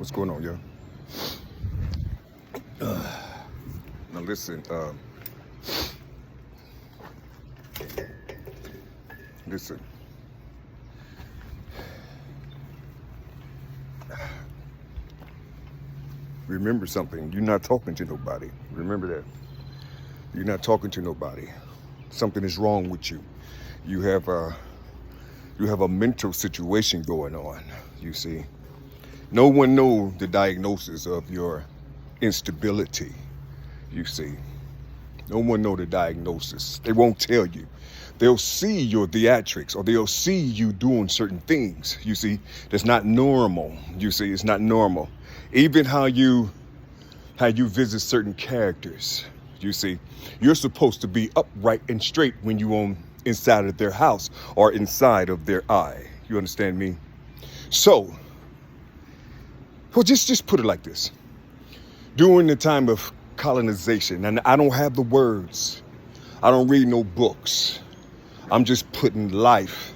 What's going on, yo? Now listen, listen. Remember something. You're not talking to nobody. Remember that. You're not talking to nobody. Something is wrong with you. You have a mental situation going on. You see, no one knows the diagnosis of your instability. You see, no one know the diagnosis. They won't tell you. They'll see your theatrics, or they'll see you doing certain things. You see, that's not normal. You see, it's not normal. Even how you visit certain characters. You see, you're supposed to be upright and straight when you on inside of their house or inside of their eye. You understand me? So, well, just put it like this. During the time of colonization, and I don't have the words, I don't read no books. I'm just putting life,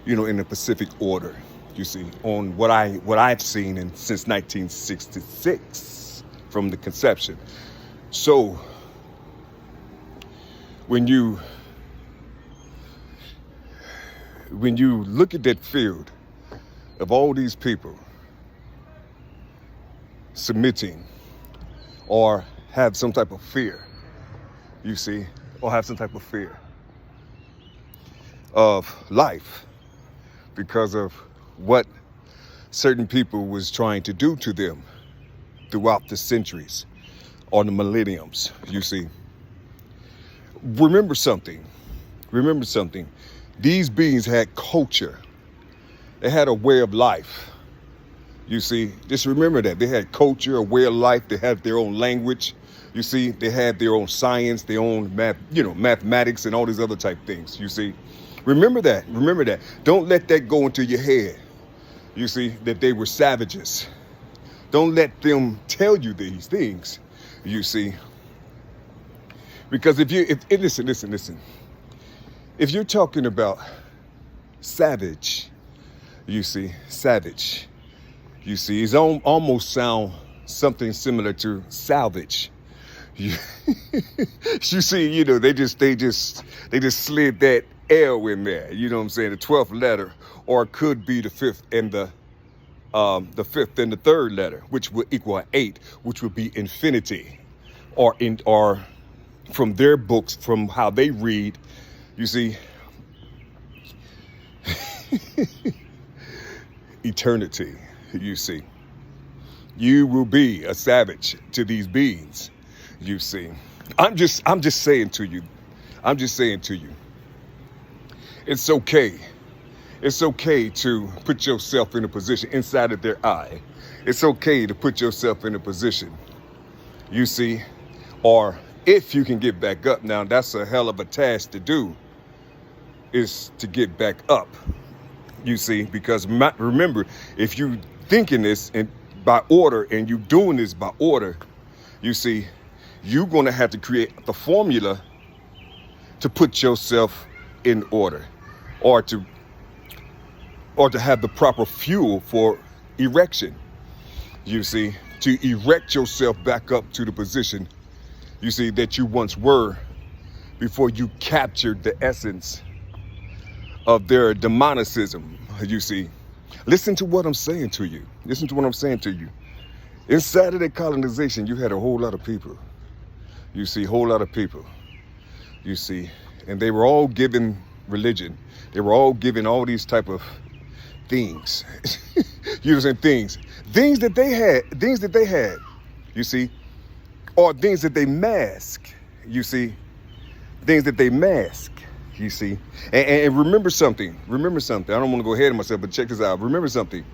in the Pacific order. You see, on what I've seen since 1966 from the conception. So, when you look at that field of all these people submitting or have some type of fear, you see, or have some type of fear of life because of what certain people was trying to do to them throughout the centuries or the millenniums, you see. Remember something. These beings had culture. They had a way of life. You see, just remember that. They had culture, a way of life. They had their own language. You see, they had their own science, their own mathematics and all these other type things, you see. Remember that. Don't let that go into your head. You see, that they were savages. Don't let them tell you these things, you see. Because listen. If you're talking about savage, it's almost sound something similar to salvage. You see, they just slid that L in there. You know what I'm saying? The 12th letter, or it could be the fifth and the third letter, which would equal 8, which would be infinity, or from their books, from how they read, you see, eternity. You see, you will be a savage to these beings. You see, I'm just saying to you. It's okay to put yourself in a position inside of their eye. It's okay to put yourself in a position, you see, or if you can get back up. Now, that's a hell of a task to do, is to get back up, you see, because remember, if you thinking this by order and you doing this by order, you see, you're going to have to create the formula to put yourself in order, or to have the proper fuel for erection, you see, to erect yourself back up to the position, you see, that you once were before you captured the essence of their demonicism, you see. Listen to what I'm saying to you. Inside of that colonization, you had a whole lot of people. You see, You see, and they were all given religion. They were all given all these type of things. You know what I'm saying? Things that they had, you see, or things that they mask, you see, you see. And remember something. I don't want to go ahead of myself, but check this out. Remember something.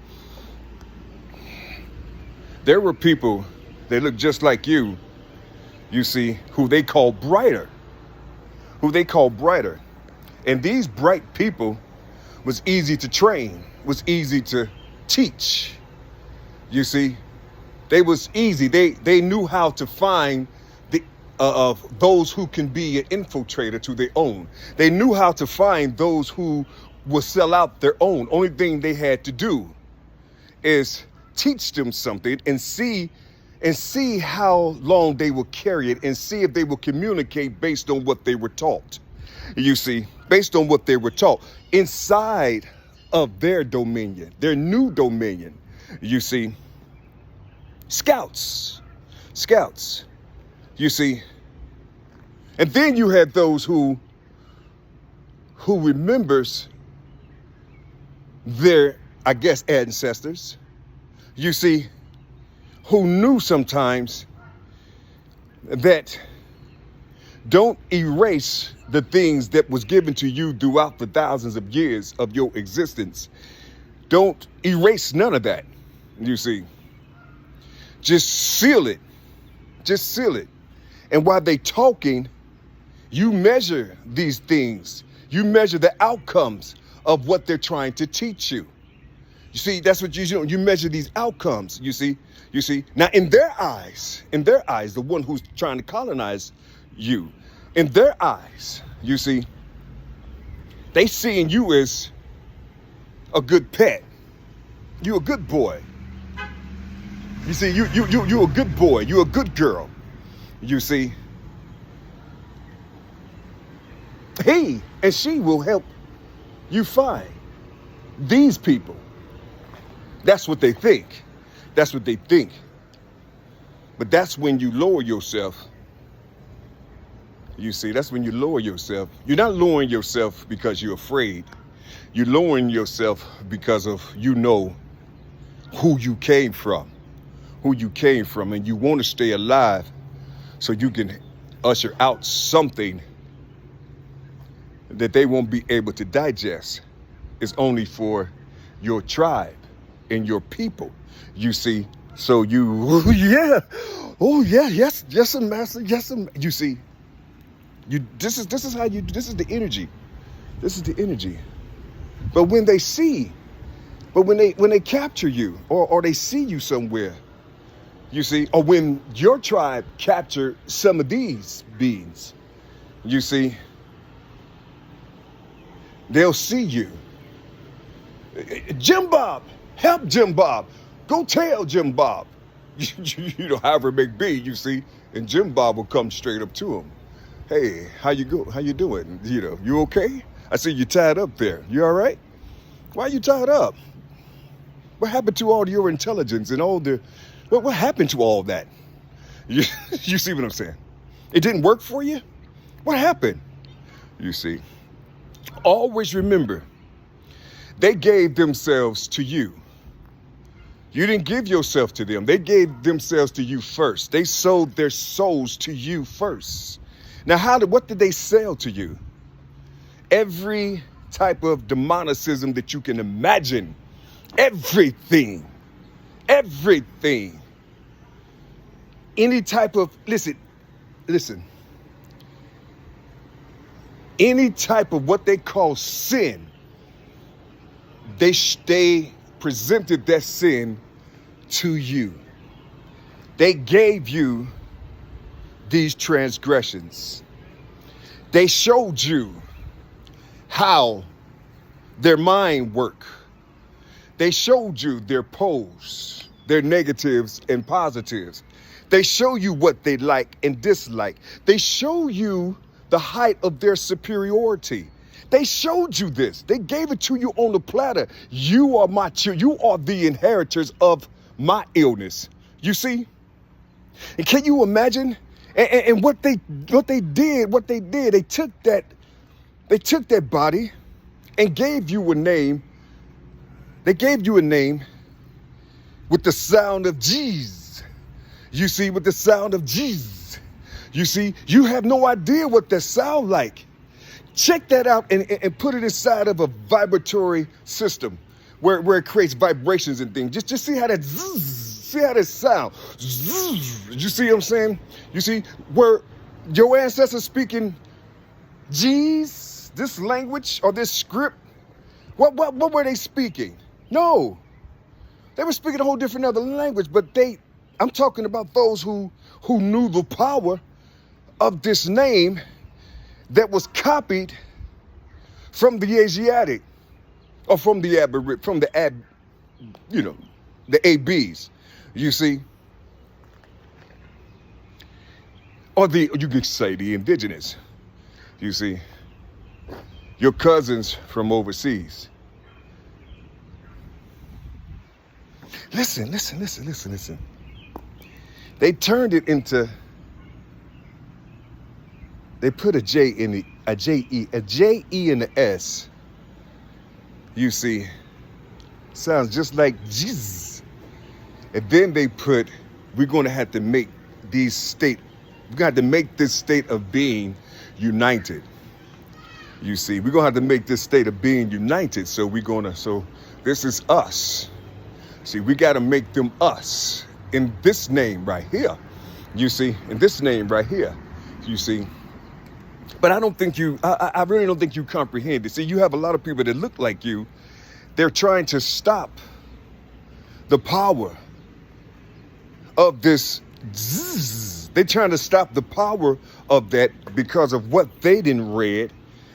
There were people that looked just like you see, who they call brighter. And these bright people was easy to train, was easy to teach. You see, they was easy. They knew how to find of those who can be an infiltrator to their own. They knew how to find those who will sell out their own. Only thing they had to do is teach them something and see how long they will carry it and see if they will communicate based on what they were taught. You see, based on what they were taught inside of their dominion, their new dominion. You see, scouts, you see. And then you had those who remembers their, I guess, ancestors, you see, who knew sometimes that don't erase the things that was given to you throughout the thousands of years of your existence. Don't erase none of that, you see. Just seal it. Just seal it. And while they talking, you measure these things. You measure the outcomes of what they're trying to teach you. You see, that's what you do. You measure these outcomes, you see. Now, in their eyes, the one who's trying to colonize you, in their eyes, you see, they seeing you as a good pet. You a good boy. You see, you a good boy. You a good girl. You see. He and she will help you find these people. That's what they think. That's what they think. But that's when you lower yourself. You see, that's when you lower yourself. You're not lowering yourself because you're afraid. You're lowering yourself because of you know who you came from. And you want to stay alive so you can usher out something that they won't be able to digest. Is only for your tribe and your people, you see. So you, yes, master, yes, you see. This is the energy. This is the energy. But when they see, when they capture you or they see you somewhere, you see, or when your tribe capture some of these beings, you see, they'll see you. Jim Bob, help Jim Bob. Go tell Jim Bob. You know, however it may be, you see, and Jim Bob will come straight up to him. Hey, how you doing? You know, you okay? I see you tied up there. You all right? Why are you tied up? What happened to all your intelligence and all the, what happened to all that? You see what I'm saying? It didn't work for you? What happened? You see, always remember, they gave themselves to you. You didn't give yourself to them. They gave themselves to you first. They sold their souls to you first. Now, what did they sell to you? Every type of demonicism that you can imagine. Everything. Any type of, listen. Any type of what they call sin, they presented that sin to you. They gave you these transgressions. They showed you how their mind work. They showed you their poles, their negatives and positives. They show you what they like and dislike. They show you the height of their superiority. They showed you this. They gave it to you on the platter. You are my children. You are the inheritors of my illness. You see? And can you imagine? And what they did, they took that body and gave you a name. They gave you a name with the sound of Jesus. You see, with the sound of Jesus. You see, you have no idea what that sound like. Check that out and put it inside of a vibratory system where it creates vibrations and things. Just see how that see how that sound. You see what I'm saying? You see where your ancestors speaking this language or this script. What were they speaking? No, they were speaking a whole different other language. But I'm talking about those who knew the power of this name that was copied from the Asiatic or from the the ABs, you see, or you could say the indigenous, you see, your cousins from overseas. Listen. They turned it into, they put a J in the, a J-E in the S, you see, sounds just like Jesus. And then they put, we're going to have to make these state, we got to make this state of being united. You see, we're going to have to make this state of being united. So so this is us. See, we got to make them us in this name right here. You see, in this name right here, you see. But I don't think I really don't think you comprehend it. See, you have a lot of people that look like you. They're trying to stop the power of this. They're trying to stop the power of that because of what they didn't read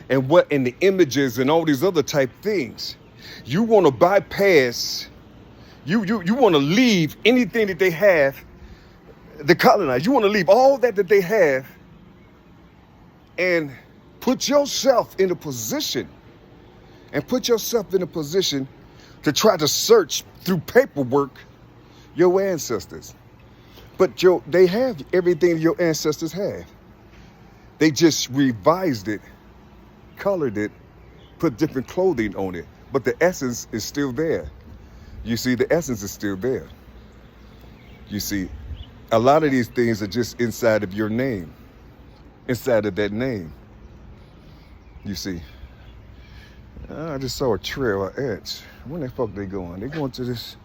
and what in the images and all these other type things. You want to bypass, you want to leave anything that they have, the colonized. You want to leave all that they have and put yourself in a position to try to search through paperwork your ancestors. But they have everything your ancestors have. They just revised it, colored it, put different clothing on it. But the essence is still there. You see, the essence is still there. You see, a lot of these things are just inside of your name, inside of that name. You see, I just saw a trail of ants. Where the fuck they going? They going to this.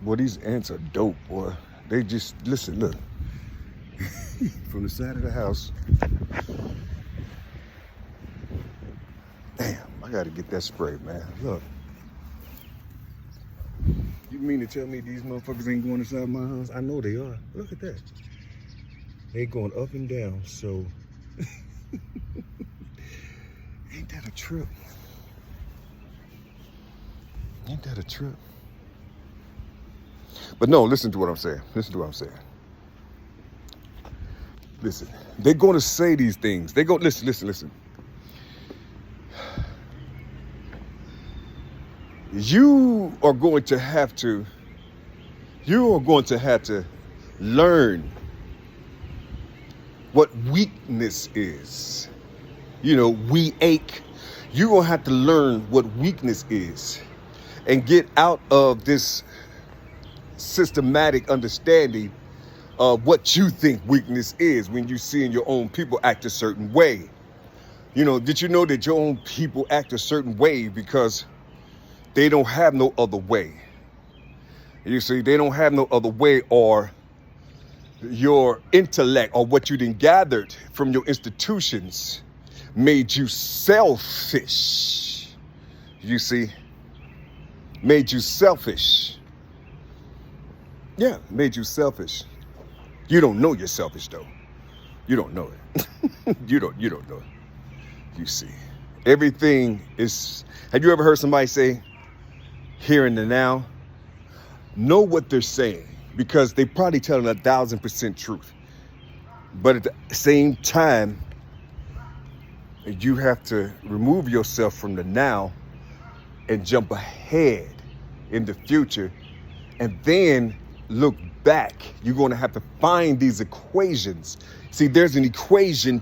Boy, these ants are dope, boy. They just, listen, look. From the side of the house. Damn, I gotta get that spray, man. Look. You mean to tell me these motherfuckers ain't going inside my house? I know they are. Look at that. They going up and down, so. Ain't that a trip? Ain't that a trip? But no, listen to what I'm saying. Listen, they're going to say these things. They go, listen. You are going to have to learn what weakness is. You know, we ache. You're going to have to learn what weakness is and get out of this systematic understanding of what you think weakness is when you see in your own people act a certain way. You know, did you know that your own people act a certain way because they don't have no other way? You see, they don't have no other way, or your intellect or what you done gathered from your institutions made you selfish. You see, made you selfish. Yeah, made you selfish. You don't know you're selfish though. You don't know it. You don't know it. You see, everything is, have you ever heard somebody say, here and the now? Know what they're saying, because they probably telling 1,000% truth. But at the same time, you have to remove yourself from the now and jump ahead in the future, and then look back. You're going to have to find these equations. See, there's an equation